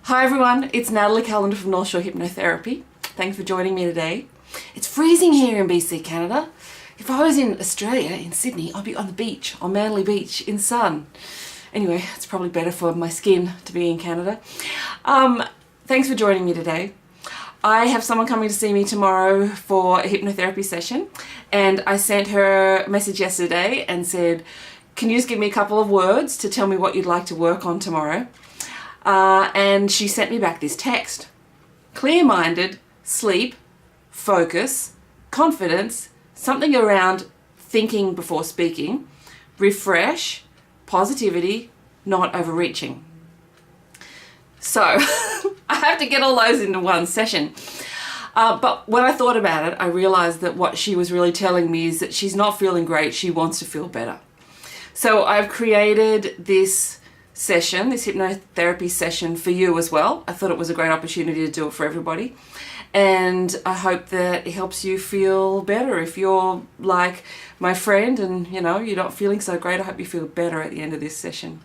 Hi everyone, it's Natalie Callender from North Shore Hypnotherapy. Thanks for joining me today. It's freezing here in BC, Canada. If I was in Australia, in Sydney, I'd be on the beach, on Manly Beach, in sun. Anyway, it's probably better for my skin to be in Canada. Thanks for joining me today. I have someone coming to see me tomorrow for a hypnotherapy session, and I sent her a message yesterday and said, can you just give me a couple of words to tell me what you'd like to work on tomorrow? And she sent me back this text. Clear-minded, sleep, focus, confidence, something around thinking before speaking, refresh, positivity, not overreaching. So I have to get all those into one session. But when I thought about it, I realized that what she was really telling me is that she's not feeling great, she wants to feel better. So I've created this session, this hypnotherapy session for you as well. I thought it was a great opportunity to do it for everybody. And I hope that it helps you feel better. If you're like my friend and you're not feeling so great, I hope you feel better at the end of this session.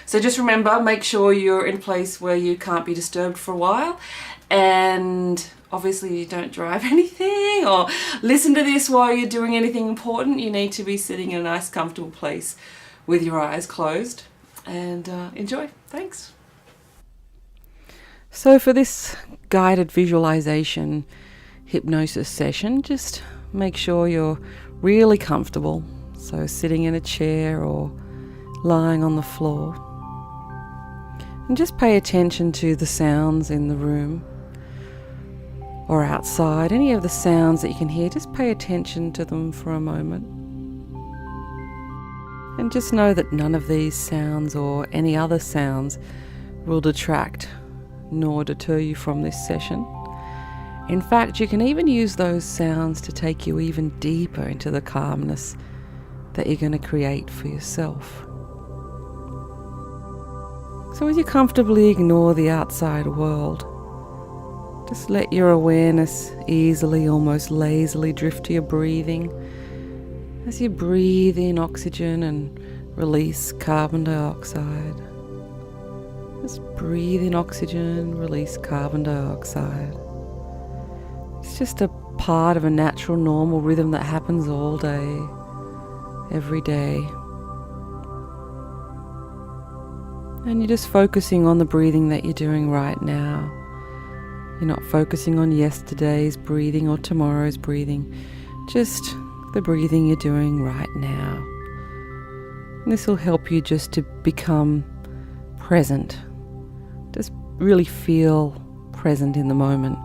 So just remember, make sure you're in a place where you can't be disturbed for a while. And obviously you don't drive anything or listen to this while you're doing anything important. You need to be sitting in a nice comfortable place with your eyes closed. And enjoy. Thanks. So for this guided visualization hypnosis session, just make sure you're really comfortable. So sitting in a chair or lying on the floor. And just pay attention to the sounds in the room or outside. Any of the sounds that you can hear, just pay attention to them for a moment. And just know that none of these sounds or any other sounds will detract nor deter you from this session. In fact, you can even use those sounds to take you even deeper into the calmness that you're going to create for yourself. So as you comfortably ignore the outside world, just let your awareness easily, almost lazily drift to your breathing. As you breathe in oxygen and release carbon dioxide. Just breathe in oxygen, release carbon dioxide. It's just a part of a natural, normal rhythm that happens all day, every day. And you're just focusing on the breathing that you're doing right now. You're not focusing on yesterday's breathing or tomorrow's breathing. Just the breathing you're doing right now. And this will help you just to become present. Just really feel present in the moment.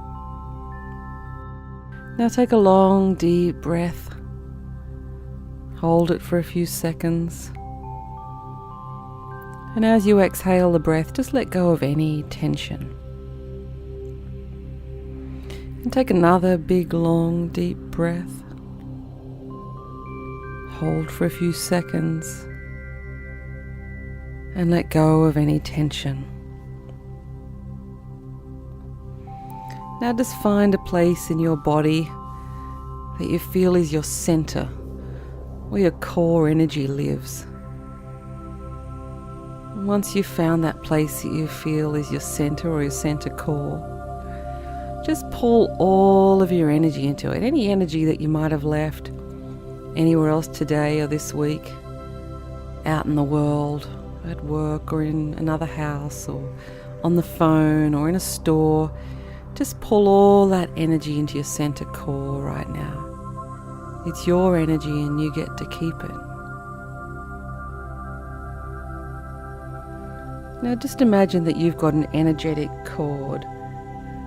Now take a long, deep breath. Hold it for a few seconds. And as you exhale the breath, just let go of any tension. And take another big, long, deep breath. Hold for a few seconds and let go of any tension. Now just find a place in your body that you feel is your center, where your core energy lives. And once you've found that place that you feel is your center or your center core, just pull all of your energy into it. Any energy that you might have left anywhere else today or this week, out in the world, at work or in another house or on the phone or in a store, just pull all that energy into your center core right now. It's your energy and you get to keep it. Now just imagine that you've got an energetic cord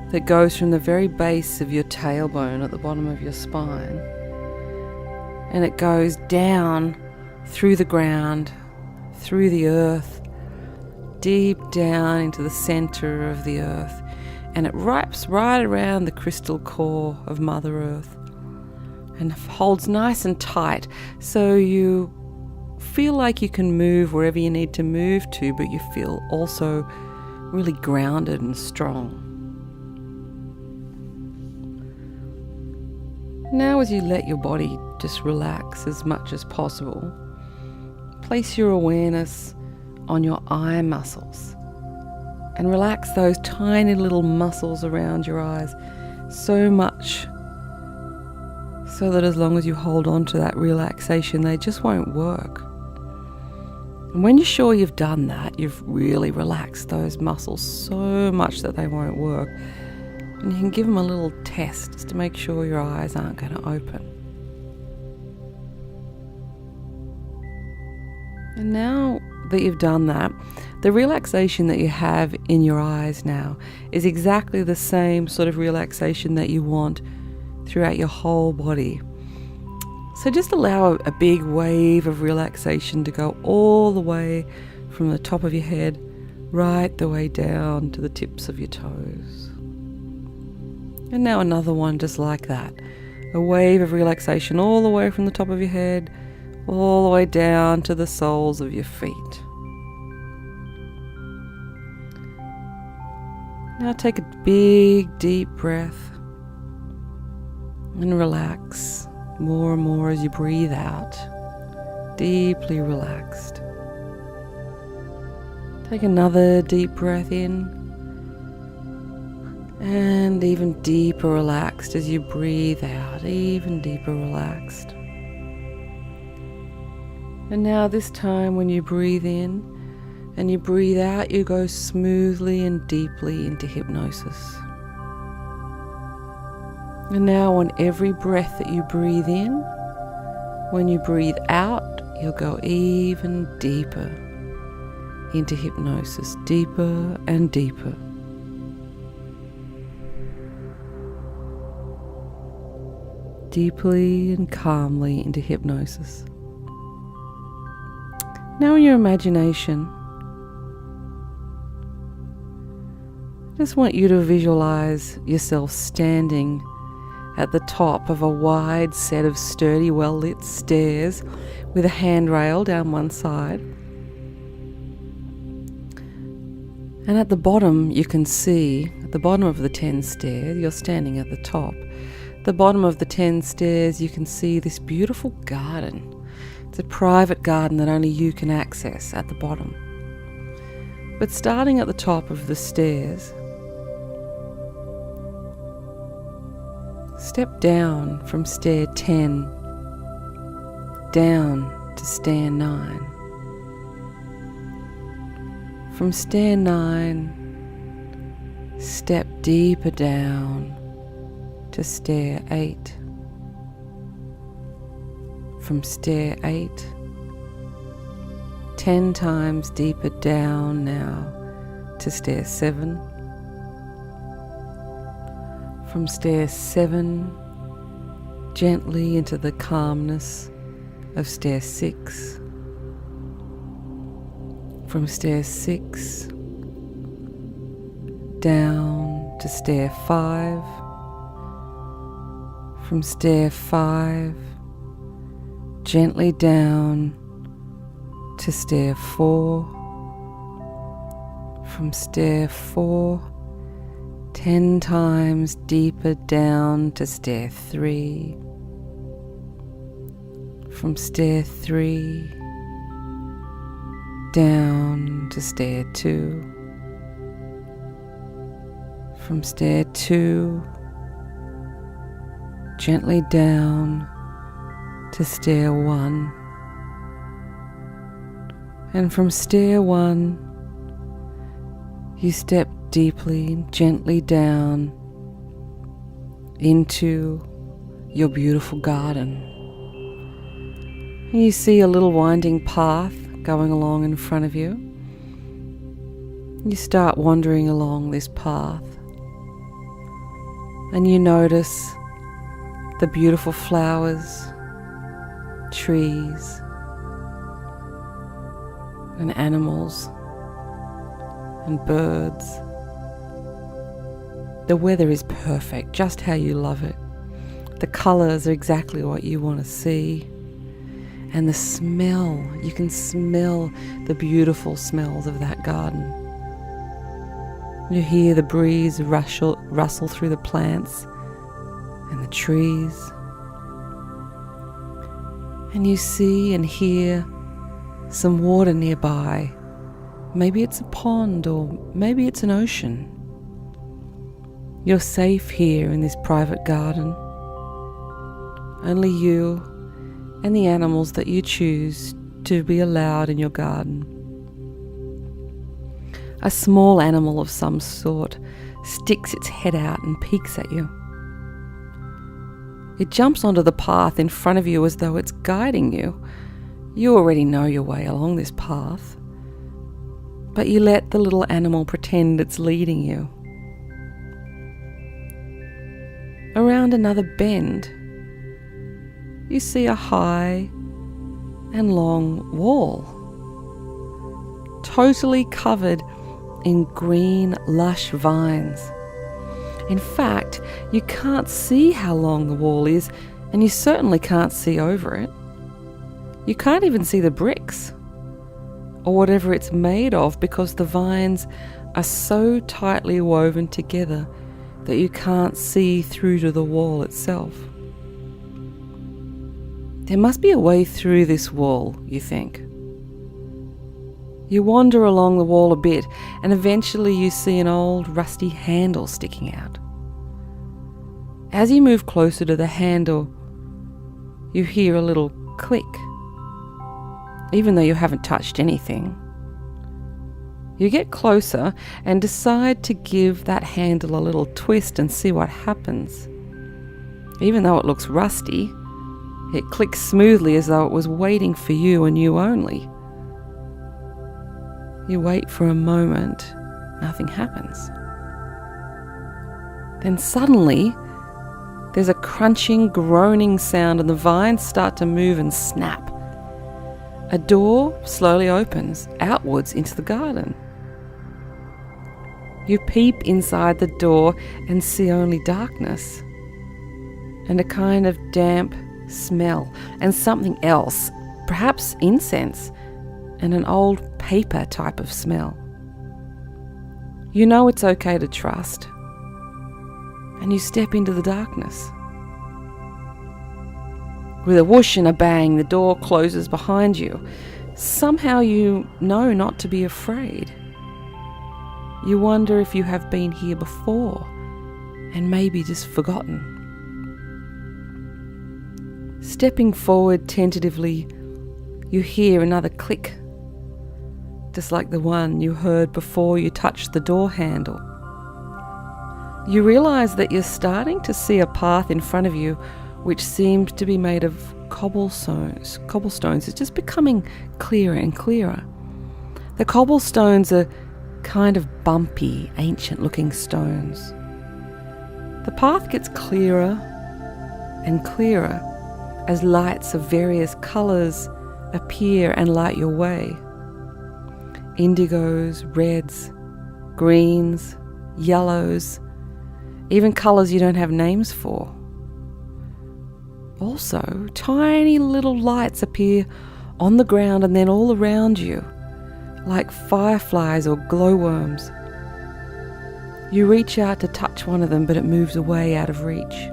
that goes from the very base of your tailbone at the bottom of your spine, and it goes down through the ground, through the earth, deep down into the center of the earth, and it wraps right around the crystal core of Mother Earth and holds nice and tight, so you feel like you can move wherever you need to move to, but you feel also really grounded and strong. Now as you let your body just relax as much as possible, place your awareness on your eye muscles And relax those tiny little muscles around your eyes so much so that as long as you hold on to that relaxation, they just won't work. And when you're sure you've done that, you've really relaxed those muscles so much that they won't work. And you can give them a little test just to make sure your eyes aren't going to open. And now that you've done that, the relaxation that you have in your eyes now is exactly the same sort of relaxation that you want throughout your whole body. So just allow a big wave of relaxation to go all the way from the top of your head right the way down to the tips of your toes. And now another one just like that. A wave of relaxation all the way from the top of your head all the way down to the soles of your feet. Now take a big deep breath and relax more and more as you breathe out, deeply relaxed. Take another deep breath in and even deeper relaxed as you breathe out, even deeper relaxed. And now this time when you breathe in and you breathe out, you go smoothly and deeply into hypnosis. And now on every breath that you breathe in, when you breathe out, you'll go even deeper into hypnosis, deeper and deeper. Deeply and calmly into hypnosis. Now in your imagination, I just want you to visualize yourself standing at the top of a wide set of sturdy, well-lit stairs with a handrail down one side. And at the bottom you can see, at the bottom of the 10 stairs, you're standing at the top. The bottom of the 10 stairs you can see this beautiful garden. It's a private garden that only you can access at the bottom. But starting at the top of the stairs, step down from stair 10 down to stair 9. From stair 9, step deeper down to stair 8. From stair 8, 10 times deeper down now to stair 7. From stair 7, gently into the calmness of stair 6. From stair 6, down to stair 5. From stair 5, gently down to stair 4. From stair 4, 10 times deeper down to stair 3. From stair 3, down to stair 2. From stair 2, gently down to stair 1. And from stair 1, you step deeply and gently down into your beautiful garden. And you see a little winding path going along in front of you. You start wandering along this path and you notice the beautiful flowers, trees, and animals and birds. The weather is perfect, just how you love it. The colours are exactly what you want to see. And the smell, you can smell the beautiful smells of that garden. You hear the breeze rustle through the plants and the trees. And you see and hear some water nearby Maybe it's a pond, or maybe it's an ocean. You're safe here in this private garden. Only you and the animals that you choose to be allowed in your garden. A small animal of some sort sticks its head out and peeks at you. It jumps onto the path in front of you as though it's guiding you. You already know your way along this path, but you let the little animal pretend it's leading you. Around another bend, you see a high and long wall, totally covered in green, lush vines. In fact, you can't see how long the wall is, and you certainly can't see over it. You can't even see the bricks or whatever it's made of, because the vines are so tightly woven together that you can't see through to the wall itself. There must be a way through this wall, you think. You wander along the wall a bit, and eventually you see an old rusty handle sticking out. As you move closer to the handle, you hear a little click, even though you haven't touched anything. You get closer and decide to give that handle a little twist and see what happens. Even though it looks rusty, it clicks smoothly as though it was waiting for you and you only. You wait for a moment, nothing happens. Then suddenly, there's a crunching, groaning sound and the vines start to move and snap. A door slowly opens outwards into the garden. You peep inside the door and see only darkness and a kind of damp smell and something else, perhaps incense and an old paper type of smell. You know it's okay to trust, and you step into the darkness. With a whoosh and a bang, the door closes behind you. Somehow you know not to be afraid. You wonder if you have been here before and maybe just forgotten. Stepping forward tentatively, you hear another click, just like the one you heard before you touched the door handle. You realize that you're starting to see a path in front of you which seemed to be made of cobblestones. It's just becoming clearer and clearer. The cobblestones are kind of bumpy, ancient-looking stones. The path gets clearer and clearer as lights of various colours appear and light your way. Indigos, reds, greens, yellows, even colours you don't have names for. Also, tiny little lights appear on the ground and then all around you, like fireflies or glowworms. You reach out to touch one of them, but it moves away out of reach.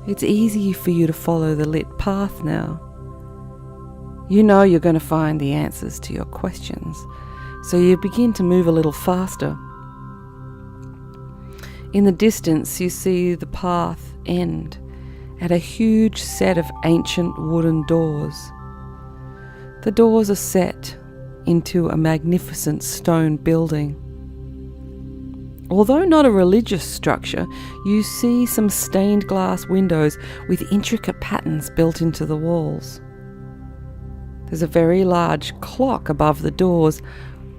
It's easy for you to follow the lit path now. You know you're going to find the answers to your questions, so you begin to move a little faster. In the distance, you see the path end at a huge set of ancient wooden doors. The doors are set into a magnificent stone building. Although not a religious structure, you see some stained glass windows with intricate patterns built into the walls. There's a very large clock above the doors.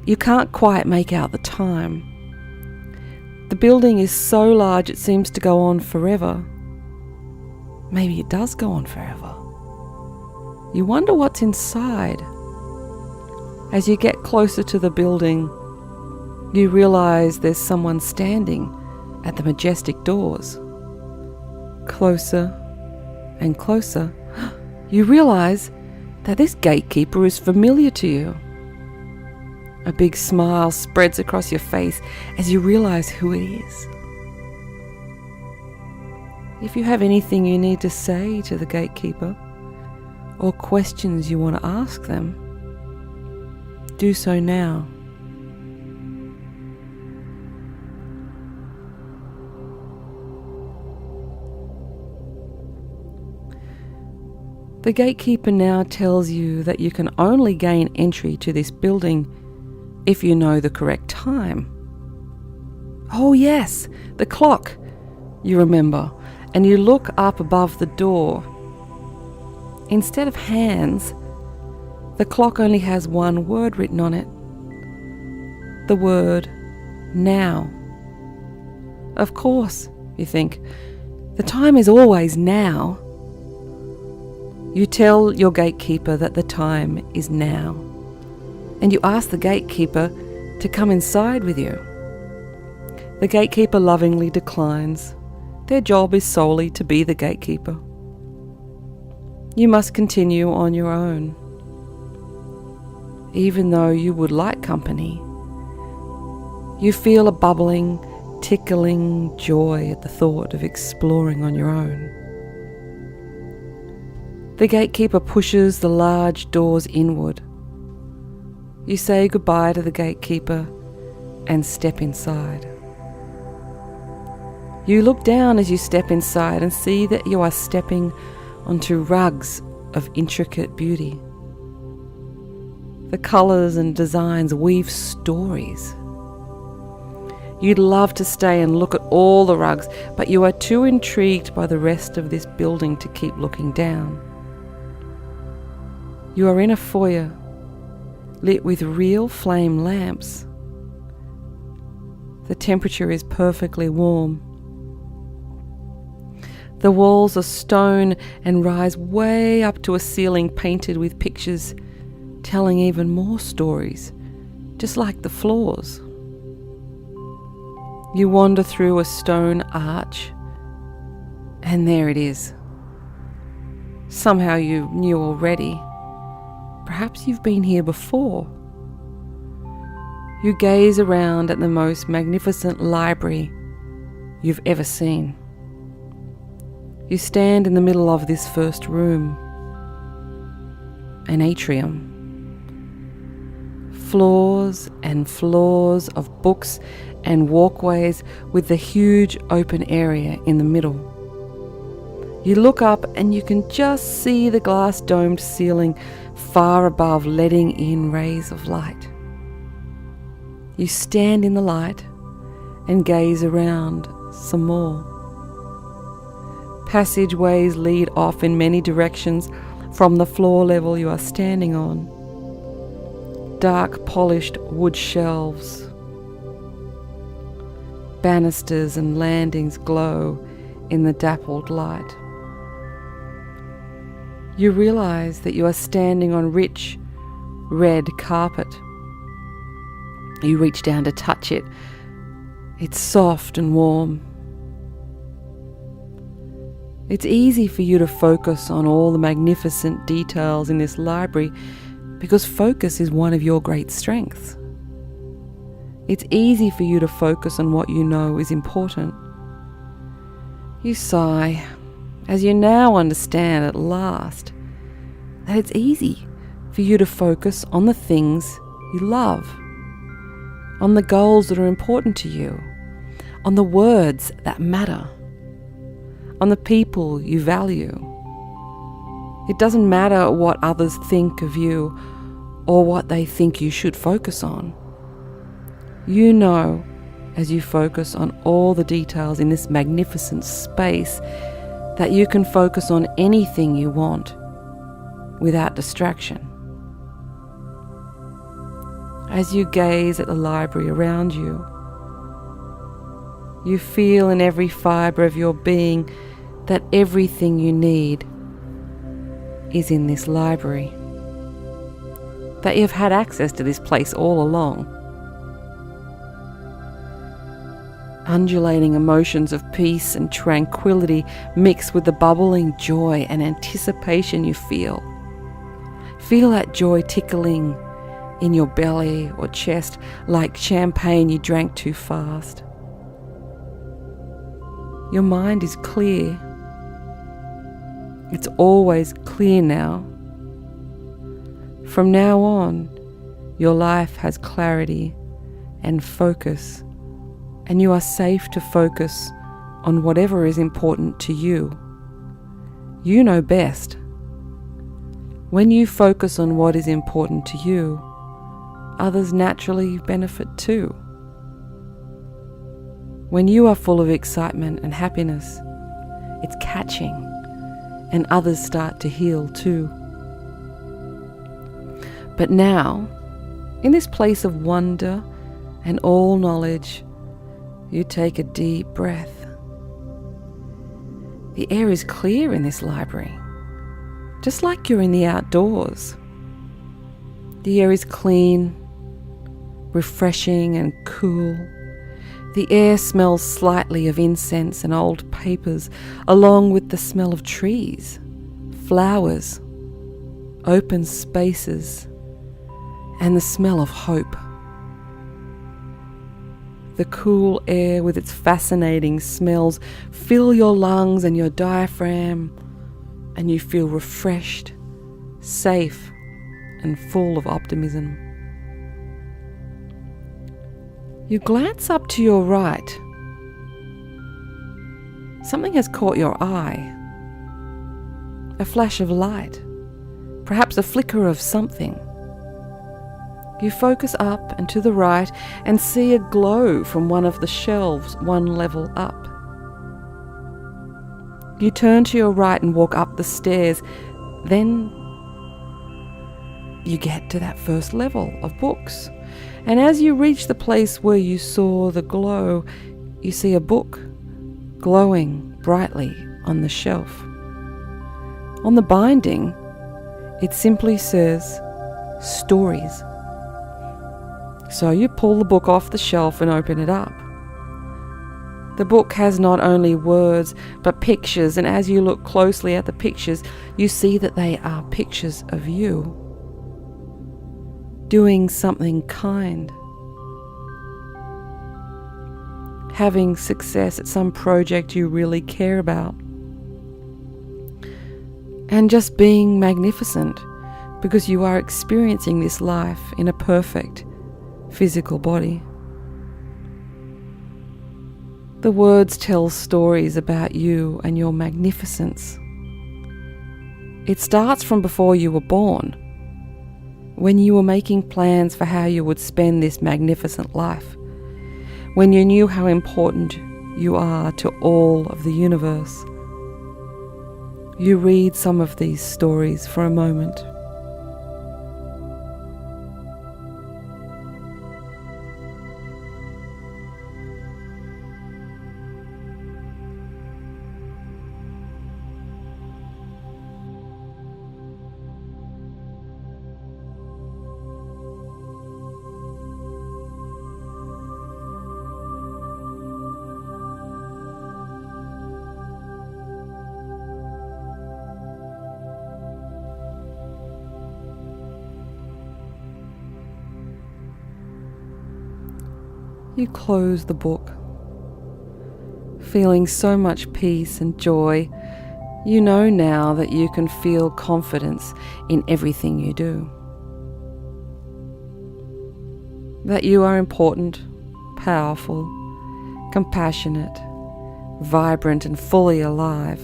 You can't quite make out the time. The building is so large it seems to go on forever. Maybe it does go on forever. You wonder what's inside. As you get closer to the building, you realize there's someone standing at the majestic doors. Closer and closer, you realize that this gatekeeper is familiar to you. A big smile spreads across your face as you realize who it is. If you have anything you need to say to the gatekeeper, or questions you want to ask them, do so now. The gatekeeper now tells you that you can only gain entry to this building if you know the correct time. Oh yes, the clock, you remember, and you look up above the door. Instead of hands, the clock only has one word written on it. The word now. Of course, you think, the time is always now. You tell your gatekeeper that the time is now, and you ask the gatekeeper to come inside with you. The gatekeeper lovingly declines. Their job is solely to be the gatekeeper. You must continue on your own. Even though you would like company, you feel a bubbling, tickling joy at the thought of exploring on your own. The gatekeeper pushes the large doors inward. You say goodbye to the gatekeeper and step inside. You look down as you step inside and see that you are stepping onto rugs of intricate beauty. The colours and designs weave stories. You'd love to stay and look at all the rugs, but you are too intrigued by the rest of this building to keep looking down. You are in a foyer, lit with real flame lamps. The temperature is perfectly warm. The walls are stone and rise way up to a ceiling painted with pictures, telling even more stories, just like the floors. You wander through a stone arch, and there it is. Somehow you knew already. Perhaps you've been here before. You gaze around at the most magnificent library you've ever seen. You stand in the middle of this first room, an atrium. Floors and floors of books and walkways with the huge open area in the middle. You look up and you can just see the glass domed ceiling far above, letting in rays of light. You stand in the light and gaze around some more. Passageways lead off in many directions from the floor level you are standing on. Dark polished wood shelves. Banisters and landings glow in the dappled light. You realize that you are standing on rich, red carpet. You reach down to touch it. It's soft and warm. It's easy for you to focus on all the magnificent details in this library because focus is one of your great strengths. It's easy for you to focus on what you know is important. You sigh as you now understand at last that it's easy for you to focus on the things you love, on the goals that are important to you, on the words that matter, on the people you value. It doesn't matter what others think of you or what they think you should focus on. You know, as you focus on all the details in this magnificent space, that you can focus on anything you want without distraction. As you gaze at the library around you, you feel in every fibre of your being that everything you need is in this library, that you've had access to this place all along. Undulating emotions of peace and tranquility mix with the bubbling joy and anticipation you feel. Feel that joy tickling in your belly or chest like champagne you drank too fast. Your mind is clear. It's always clear now. From now on, Your life has clarity and focus, and you are safe to focus on whatever is important to you. You know best. When you focus on what is important to you, others naturally benefit too. When you are full of excitement and happiness, it's catching, and others start to heal too. But now, in this place of wonder and all knowledge, you take a deep breath. The air is clear in this library, just like you're in the outdoors. The air is clean, refreshing and cool. The air smells slightly of incense and old papers, along with the smell of trees, flowers, open spaces, and the smell of hope. The cool air with its fascinating smells fill your lungs and your diaphragm, and you feel refreshed, safe, and full of optimism. You glance up to your right. Something has caught your eye. A flash of light, perhaps a flicker of something. You focus up and to the right and see a glow from one of the shelves one level up. You turn to your right and walk up the stairs. Then you get to that first level of books. And as you reach the place where you saw the glow, you see a book glowing brightly on the shelf. On the binding, it simply says, "Stories." So you pull the book off the shelf and open it up. The book has not only words, but pictures, and as you look closely at the pictures, you see that they are pictures of you doing something kind, having success at some project you really care about, and just being magnificent because you are experiencing this life in a perfect physical body. The words tell stories about you and your magnificence. It starts from before you were born, when you were making plans for how you would spend this magnificent life, when you knew how important you are to all of the universe. You read some of these stories for a moment. You close the book, feeling so much peace and joy. You know now that you can feel confidence in everything you do. That you are important, powerful, compassionate, vibrant, and fully alive.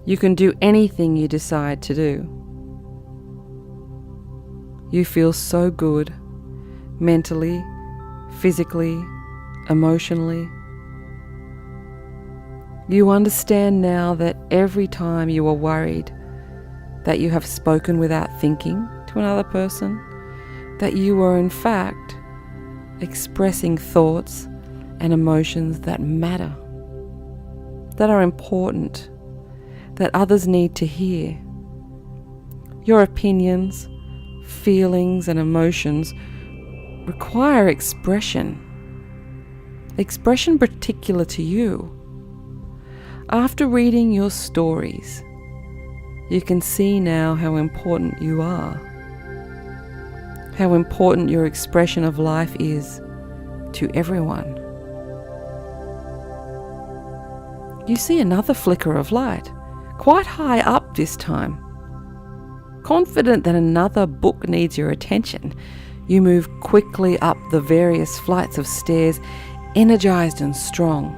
You can do anything you decide to do. You feel so good, mentally, physically, emotionally. You understand now that every time you are worried that you have spoken without thinking to another person, that you are in fact expressing thoughts and emotions that matter, that are important, that others need to hear. Your opinions, feelings, and emotions require expression particular to you. After reading your stories, you can see now how important you are, how important your expression of life is to everyone. You see another flicker of light, quite high up this time, Confident that another book needs your attention, you move quickly up the various flights of stairs, energized and strong,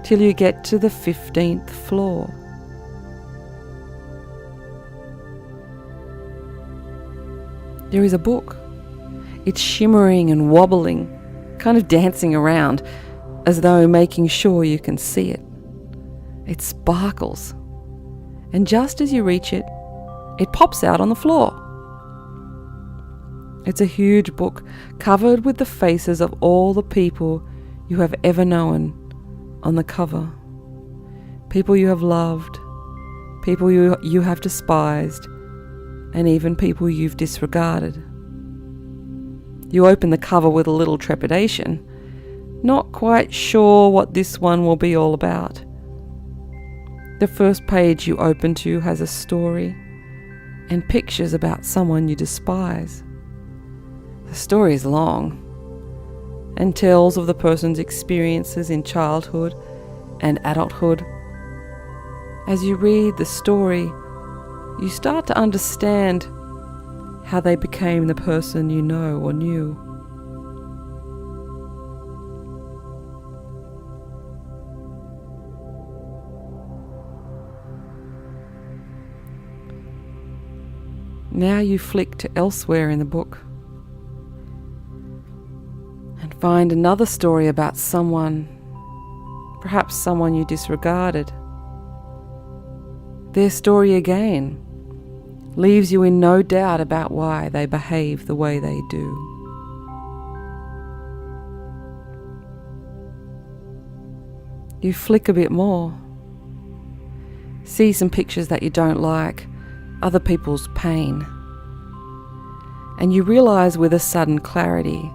till you get to the 15th floor. There is a book. It's shimmering and wobbling, kind of dancing around, as though making sure you can see it. It sparkles, and just as you reach it, it pops out on the floor. It's a huge book covered with the faces of all the people you have ever known on the cover. People you have loved, people you have despised, and even people you've disregarded. You open the cover with a little trepidation, not quite sure what this one will be all about. The first page you open to has a story and pictures about someone you despise. The story is long and tells of the person's experiences in childhood and adulthood. As you read the story, you start to understand how they became the person you know or knew. Now you flick to elsewhere in the book and find another story about someone, perhaps someone you disregarded. Their story again leaves you in no doubt about why they behave the way they do. You flick a bit more, see some pictures that you don't like, other people's pain, and you realize with a sudden clarity,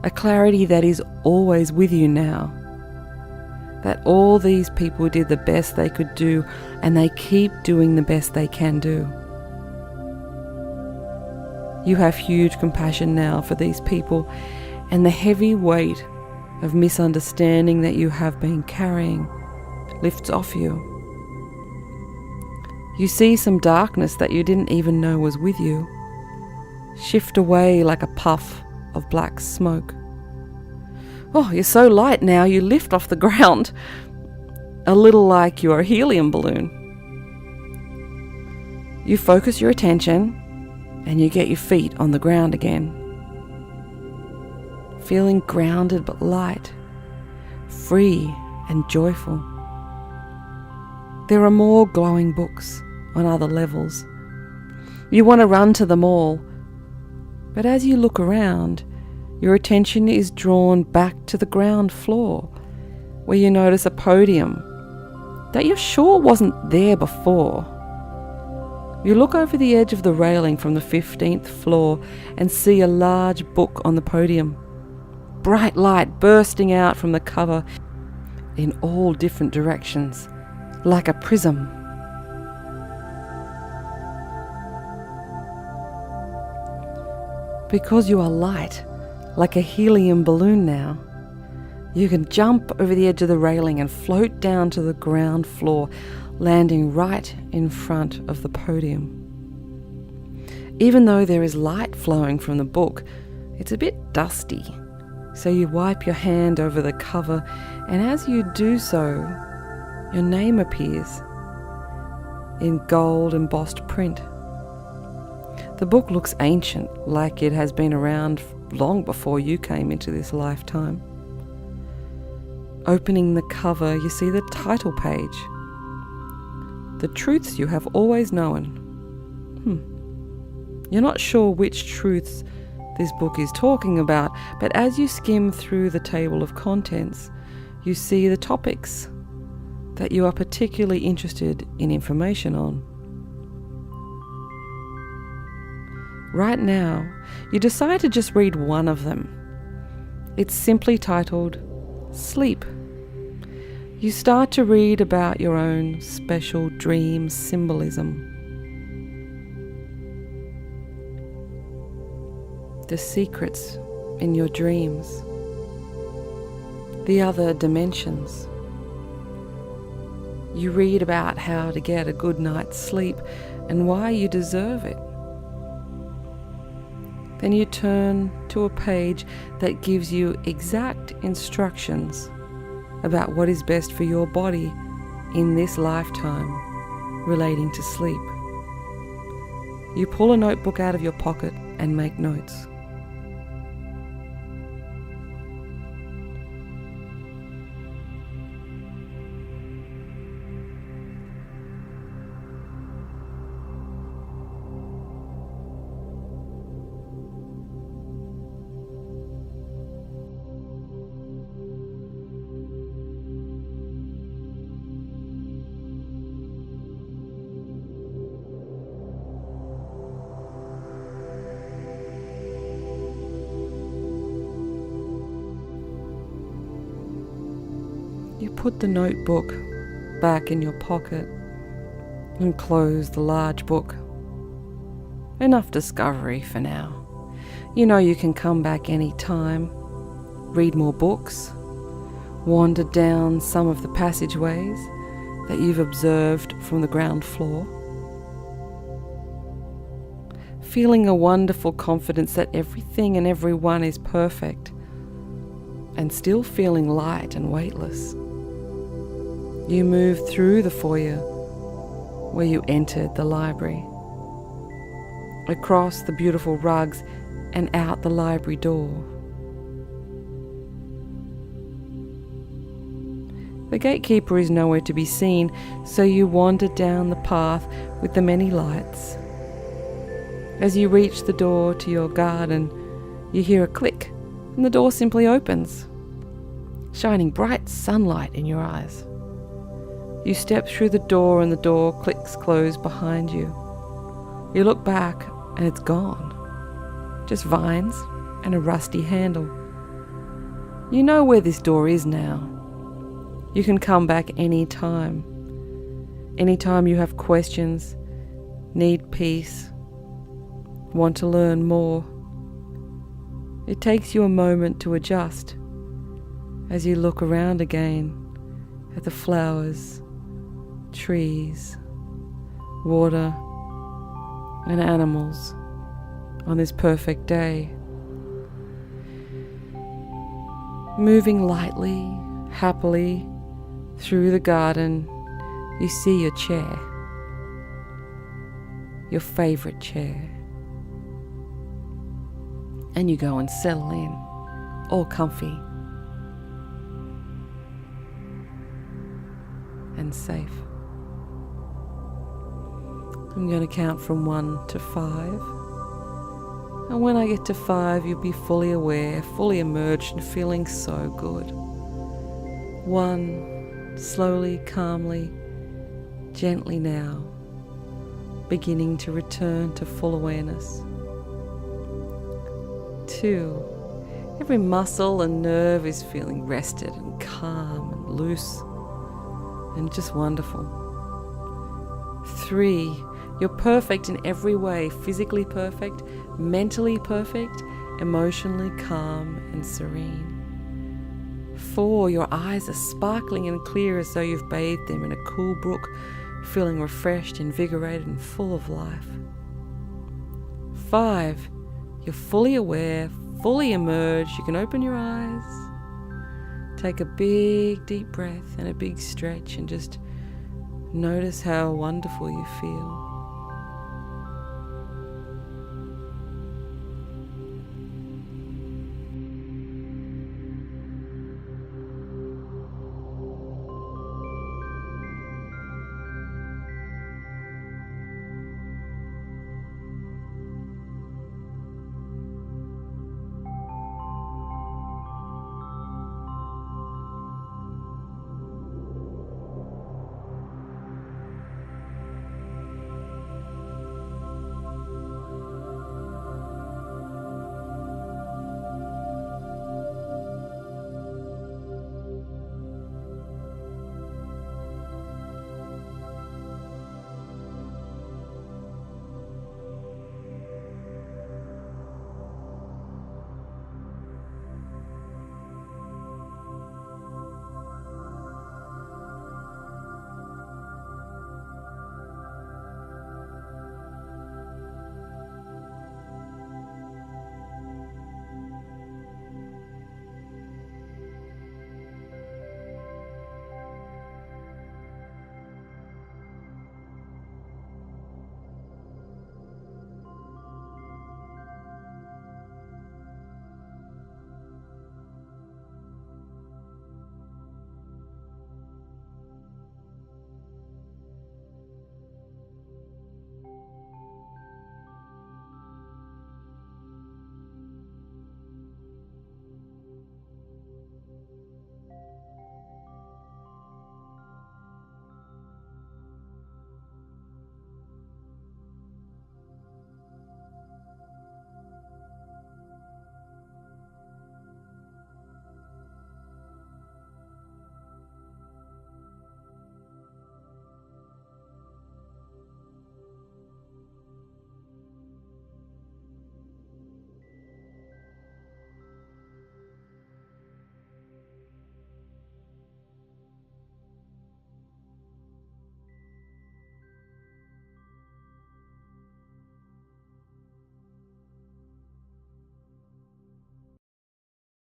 a clarity that is always with you now, that all these people did the best they could do, and they keep doing the best they can do. You have huge compassion now for these people, and the heavy weight of misunderstanding that you have been carrying lifts off you. You see some darkness that you didn't even know was with you shift away like a puff of black smoke. Oh, you're so light now, you lift off the ground, a little like you're a helium balloon. You focus your attention and you get your feet on the ground again, feeling grounded but light, free and joyful. There are more glowing books on other levels. You want to run to them all, but as you look around, your attention is drawn back to the ground floor, where you notice a podium that you're sure wasn't there before. You look over the edge of the railing from the 15th floor and see a large book on the podium, bright light bursting out from the cover in all different directions, like a prism. Because you are light, like a helium balloon now, you can jump over the edge of the railing and float down to the ground floor, landing right in front of the podium. Even though there is light flowing from the book, it's a bit dusty, so you wipe your hand over the cover, and as you do so, your name appears in gold embossed print. The book looks ancient, like it has been around long before you came into this lifetime. Opening the cover, you see the title page. The truths you have always known. You're not sure which truths this book is talking about, but as you skim through the table of contents, you see the topics that you are particularly interested in information on. Right now, you decide to just read one of them. It's simply titled Sleep. You start to read about your own special dream symbolism. The secrets in your dreams. The other dimensions. You read about how to get a good night's sleep and why you deserve it. Then you turn to a page that gives you exact instructions about what is best for your body in this lifetime relating to sleep. You pull a notebook out of your pocket and make notes. You put the notebook back in your pocket and close the large book. Enough discovery for now. You know you can come back any time, read more books, wander down some of the passageways that you've observed from the ground floor, feeling a wonderful confidence that everything and everyone is perfect, and still feeling light and weightless. You move through the foyer where you entered the library, across the beautiful rugs and out the library door. The gatekeeper is nowhere to be seen, so you wander down the path with the many lights. As you reach the door to your garden, you hear a click and the door simply opens, shining bright sunlight in your eyes. You step through the door and the door clicks closed behind you. You look back and it's gone. Just vines and a rusty handle. You know where this door is now. You can come back any time. Anytime you have questions, need peace, want to learn more. It takes you a moment to adjust as you look around again at the flowers, trees, water, and animals on this perfect day. Moving lightly, happily through the garden, you see your chair, your favorite chair, and you go and settle in, all comfy and safe. I'm going to count from 1 to 5. And when I get to 5, you'll be fully aware, fully immersed and feeling so good. 1, slowly, calmly, gently now, beginning to return to full awareness. 2, every muscle and nerve is feeling rested and calm and loose and just wonderful. 3, you're perfect in every way, physically perfect, mentally perfect, emotionally calm and serene. 4, your eyes are sparkling and clear as though you've bathed them in a cool brook, feeling refreshed, invigorated and full of life. 5, you're fully aware, fully emerged, you can open your eyes, take a big deep breath and a big stretch and just notice how wonderful you feel.